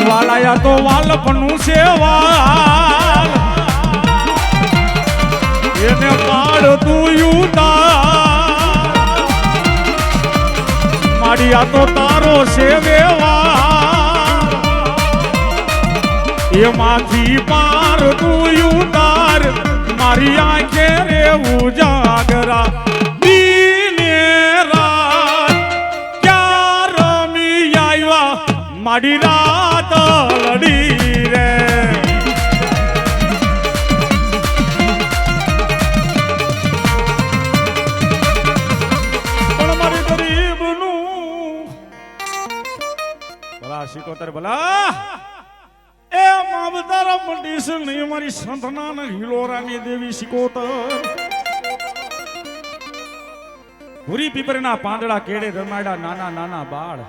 વાલાયા તો વાલપનું સેવા એને પાડ તું યુતા માડિયા તો તારો સેવેવા એમાંથી પાર તું યુતાર મારી આંખે રે ઉજાગરા દીને રાત ક્યાં રમી આવ્યા માડી રાત લડી રે પણ મારી ગરીબનું ભલા શીખોતર ભલા એ માવતર મંડીશ નહીં મારી સંતના ને હિલોરાની દેવી શીખોતર ભૂરી પીપરના પાંદડા કેડે રમાડા નાના નાના બાળ